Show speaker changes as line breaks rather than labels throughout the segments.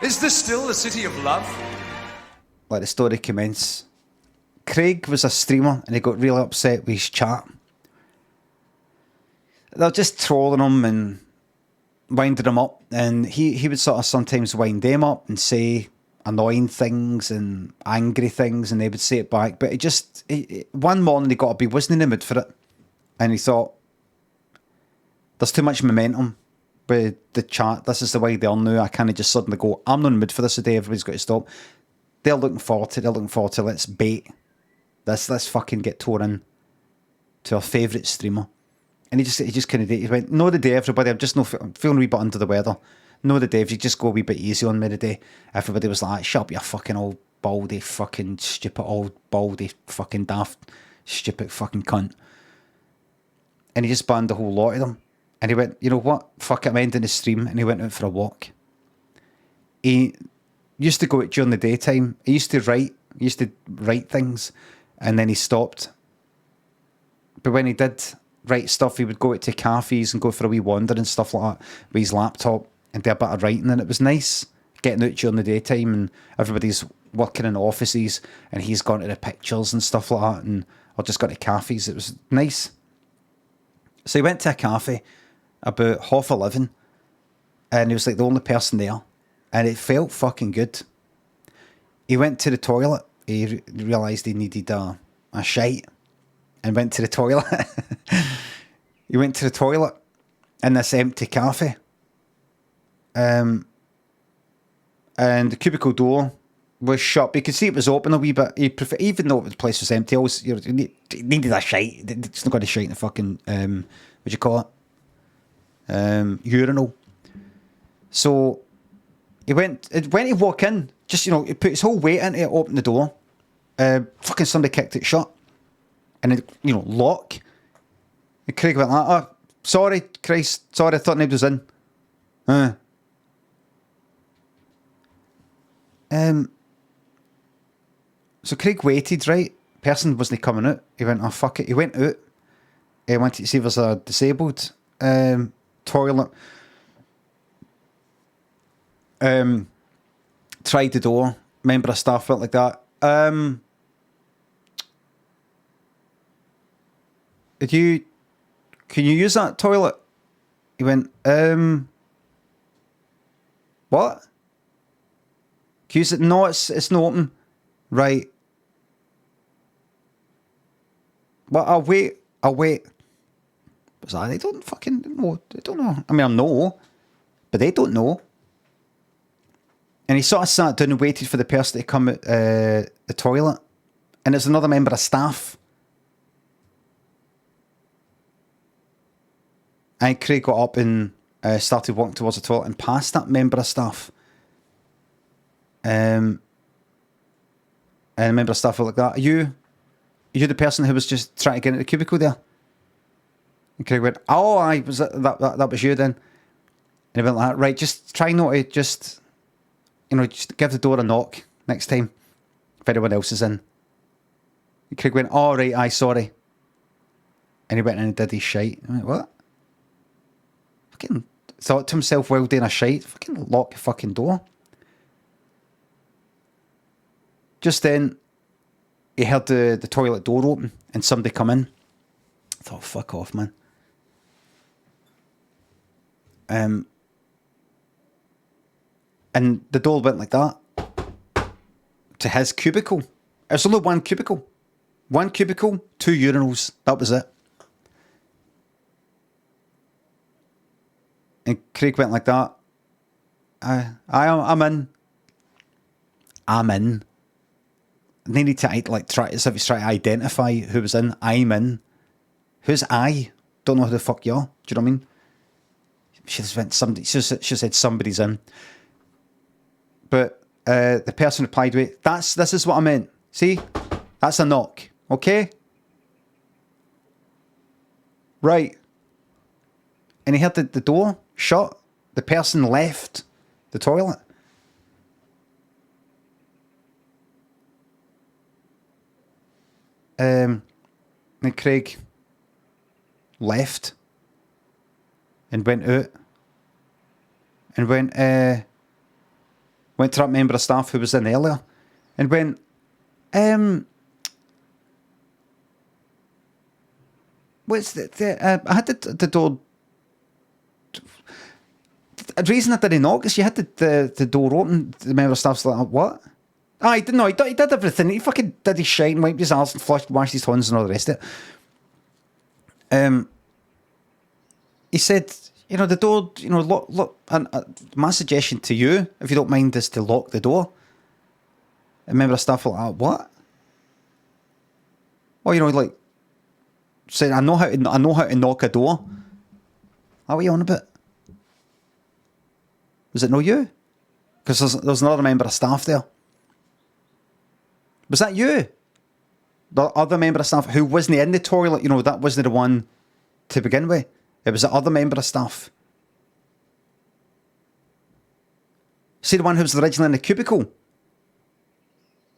Is this still the city of love?
Let the story commence. Craig was a streamer and he got really upset with his chat. They're just trolling him and winding him up, and he would sort of sometimes wind them up and say annoying things and angry things, and they would say it back. But one morning he got up, he wasn't in the mood for it, and he thought, there's too much momentum with the chat. This is the way they are now. I can't just suddenly go, I'm not in the mood for this today. Everybody's got to stop. They're looking forward to it. Let's bait. Let's fucking get tore in to our favourite streamer. And he just kind of did. He went, no, the day, everybody. I'm feeling a wee bit under the weather. No, the day, if you just go a wee bit easy on me today. Everybody was like, shut up, you fucking old baldy, fucking stupid old baldy, fucking daft, stupid fucking cunt. And he just banned the whole lot of them. And he went, you know what? Fuck it, I'm ending the stream. And he went out for a walk. He used to go out during the daytime. He used to write things. And then he stopped. But when he did write stuff, he would go out to cafes and go for a wee wander and stuff like that with his laptop and do a bit of writing. And it was nice getting out during the daytime and everybody's working in offices and he's gone to the pictures and stuff like that, and I've just gone to cafes. It was nice. So he went to a cafe about 11:30 and he was like the only person there, and it felt fucking good. He went to the toilet. He realised he needed a shite and went to the toilet. He went to the toilet in this empty cafe. And the cubicle door was shut. But you could see it was open a wee bit. Even though the place was empty, he needed a shite. It's not got a shite in the fucking, what do you call it? Urinal. So when he walked in, just, he put his whole weight into it, opened the door. Fucking somebody kicked it shut. And it, lock. And Craig went like, oh, sorry, Christ, sorry, I thought nobody was in. So Craig waited, right? Person wasn't coming out. He went, oh, fuck it. He went out. He went to see if there's a disabled toilet. Tried the door. Member of staff went like that. Can you use that toilet? He went, what? Can you use it? No, it's not open. Right. Well, I'll wait. But they don't fucking know. They don't know. I mean, I know, but they don't know. And he sort of sat down and waited for the person to come out the toilet. And there's another member of staff. And Craig got up and started walking towards the toilet and passed that member of staff. And a member of staff were like that. Are you the person who was just trying to get into the cubicle there? And Craig went, oh, that was you then. And he went like, right, just try not to just give the door a knock next time if anyone else is in. And Craig went, oh, right, aye, sorry. And he went in and did his shite. I went, what? Fucking thought to himself while doing a shite, fucking lock the fucking door. Just then, he heard the toilet door open and somebody come in. I thought, fuck off, man. And the door went like that to his cubicle. It's only one cubicle. One cubicle, 2 urinals. That was it. And Craig went like that. I'm in. I'm in. They need to try as if he's trying to identify who was in. I'm in. Who's I? Don't know who the fuck you are. Do you know what I mean? She said somebody's in. But the person replied with, this is what I meant. See? That's a knock. Okay? Right. And he heard the door shut. The person left the toilet. And Craig left and went out and went, went to that member of staff who was in earlier and went, what's I had the door. The reason I didn't knock is you had the door open. The member of staff's like, what? Ah, he didn't know. He did everything. He fucking did his shite and wiped his arse and flushed, washed his hands and all the rest of it. He said, you know, the door, you know, lock. And my suggestion to you, if you don't mind, is to lock the door. A member of staff like, what? Well, you know, like, saying, I know how to knock a door. What are you on about? Was it no you? Because there's another member of staff there. Was that you? The other member of staff who wasn't in the toilet, you know, that wasn't the one to begin with. It was the other member of staff. See the one who was originally in the cubicle?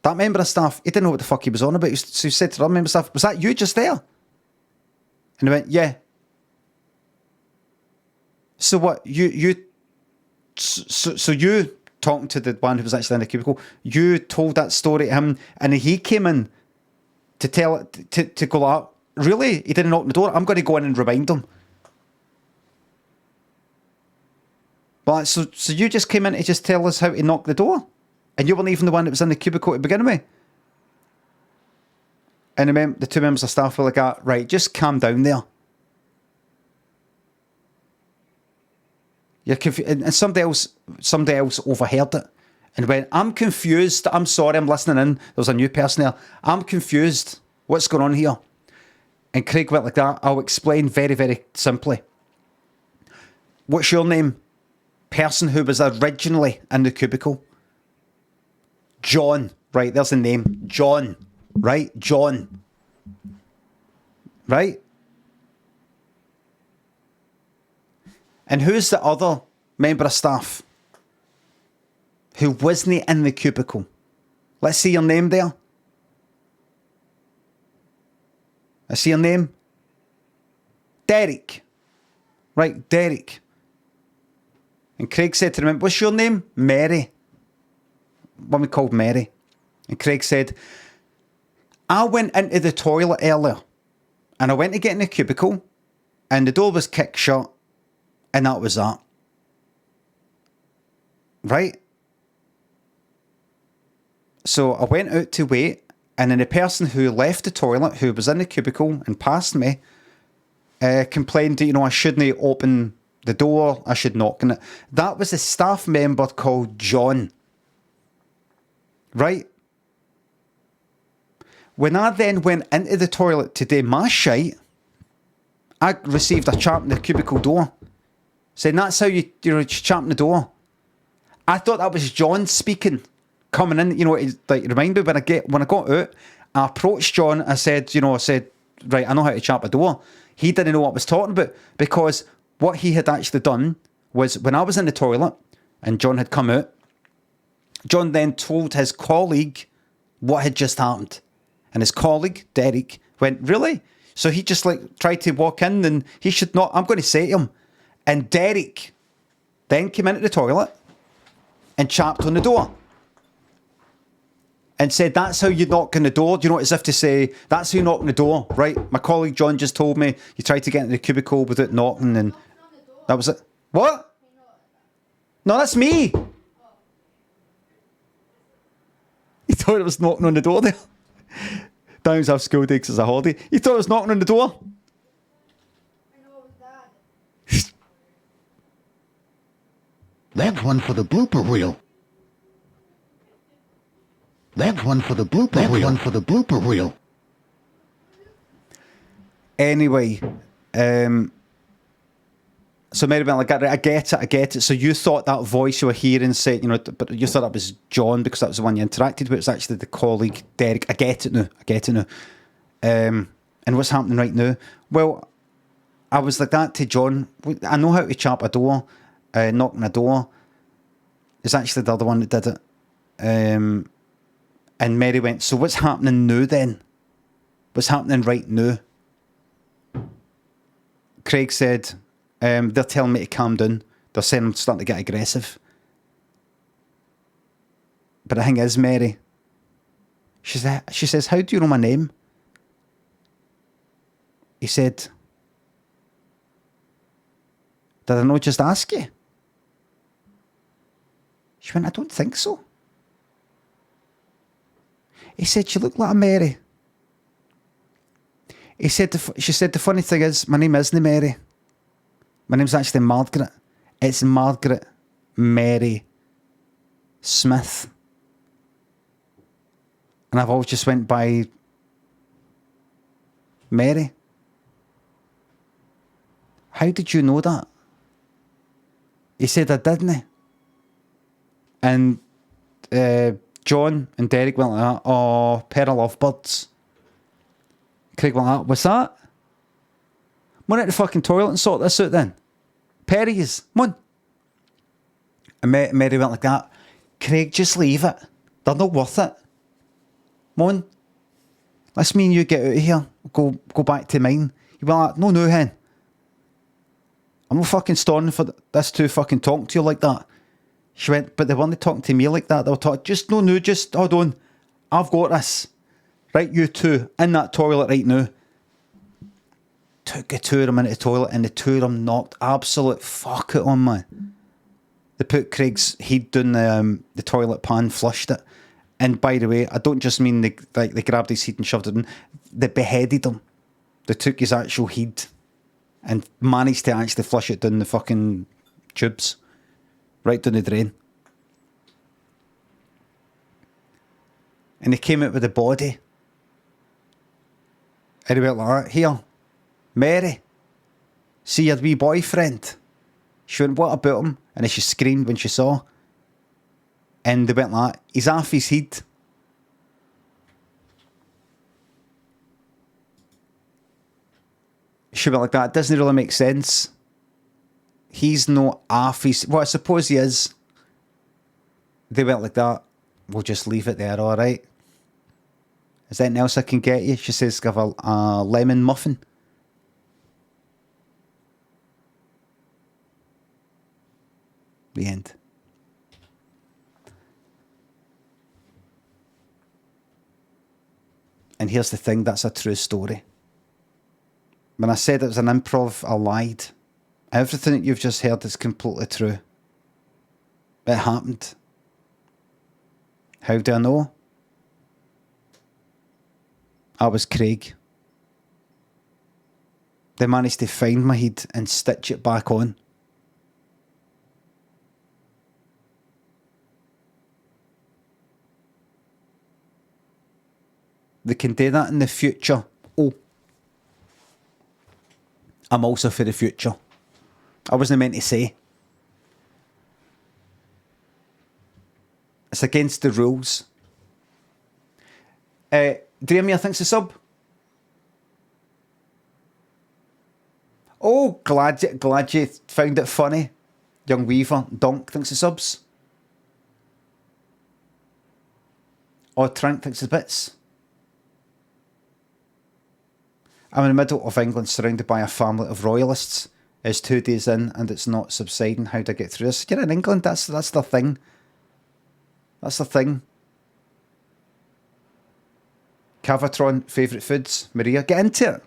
That member of staff, he didn't know what the fuck he was on about. So he said to the other member of staff, was that you just there? And he went, yeah. So what, so you talking to the one who was actually in the cubicle, you told that story to him, and he came in to tell it to go like, really? He didn't knock on the door? I'm going to go in and remind him. But so you just came in to just tell us how to knock the door, and you weren't even the one that was in the cubicle to begin with. And the two members of staff were like, right, just calm down there. You're confused, and somebody else overheard it and went, I'm confused. I'm sorry, I'm listening in. There's a new person there. I'm confused. What's going on here? And Craig went like that. I'll explain very, very simply. What's your name? Person who was originally in the cubicle. John. Right, there's the name. John. Right? John. Right? And who's the other member of staff who wasn't in the cubicle? Let's see your name there. I see your name. Derek. Right, Derek. And Craig said to him, what's your name? Mary. One we called Mary. And Craig said, I went into the toilet earlier and I went to get in the cubicle and the door was kicked shut. And that was that. Right? So I went out to wait, and then the person who left the toilet, who was in the cubicle and passed me, complained that, you know, I shouldn't open the door, I should knock on it. That was a staff member called John. Right? When I then went into the toilet to do my shite, I received a chap in the cubicle door. Saying that's how you champ the door. I thought that was John speaking, coming in. You know, like remind me when I got out, I approached John. I said, right, I know how to champ a door. He didn't know what I was talking about because what he had actually done was when I was in the toilet and John had come out, John then told his colleague what had just happened, and his colleague Derek went, really? So he just like tried to walk in, and he should not. I'm going to say to him. And Derek then came into the toilet and chapped on the door and said, that's how you knock on the door. Do you know, as if to say, that's how you knock on the door, right? My colleague John just told me you tried to get into the cubicle without knocking, and that was it. What? No, that's me. He thought it was knocking on the door there. Downs have school day because it's a holiday. He thought it was knocking on the door.
That's one for the blooper reel. That's one for the blooper reel. That's one for the blooper reel.
Anyway, so Mary went like, I get it. So you thought that voice you were hearing said, you know, but you thought that was John because that was the one you interacted with. It was actually the colleague, Derek. I get it now. And what's happening right now? Well, I was like that to John. I know how to chap a door. Knocking a door. It's actually the other one that did it. And Mary went, so what's happening now then? What's happening right now? Craig said, they're telling me to calm down. They're saying I'm starting to get aggressive. But the thing is, Mary, she says, how do you know my name? He said, did I not just ask you? She went, I don't think so. He said, you look like a Mary. He said, she said, the funny thing is, my name isn't Mary. My name's actually Margaret. It's Margaret Mary Smith. And I've always just went by Mary. How did you know that? He said, I didn't. And John and Derek went like that. Oh, pair of lovebirds. Craig went like that. What's that? Come on out the fucking toilet and sort this out then. Perry's. Come on. And Mary went like that. Craig, just leave it. They're not worth it. Come on. Let's me and you get out of here. Go back to mine. You went like, no, hen. I'm not fucking stalling for this to fucking talk to you like that. She went, but they weren't talking to me like that. They were talking, just hold on. I've got this. Right, you two, in that toilet right now. Took the two of them into the toilet and the two of them knocked absolute fuck it on, man. They put Craig's head down the toilet pan, flushed it. And by the way, I don't just mean they grabbed his head and shoved it in. They beheaded him. They took his actual head and managed to actually flush it down the fucking tubes. Right down the drain. And they came out with the body. And he went like that, here, Mary, see your wee boyfriend. She went, what about him? And then she screamed when she saw. And they went like that, he's off his head. She went like that, it doesn't really make sense. He's not off his... Well, I suppose he is. They went like that. We'll just leave it there, all right? Is there anything else I can get you? She says, give a lemon muffin. The end. And here's the thing, that's a true story. When I said it was an improv, I lied. Everything that you've just heard is completely true. It happened. How do I know? I was Craig. They managed to find my head and stitch it back on. They can do that in the future. Oh. I'm also for the future. I wasn't meant to say. It's against the rules. Dreamia thinks a sub. Oh, glad you found it funny. Young Weaver, Donk thinks a subs. Oh, Trent thinks a bits. I'm in the middle of England surrounded by a family of royalists. It's 2 days in and it's not subsiding. How do I get through this? You're in England, that's the thing. That's the thing. Cavatron, favourite foods. Maria, get into it.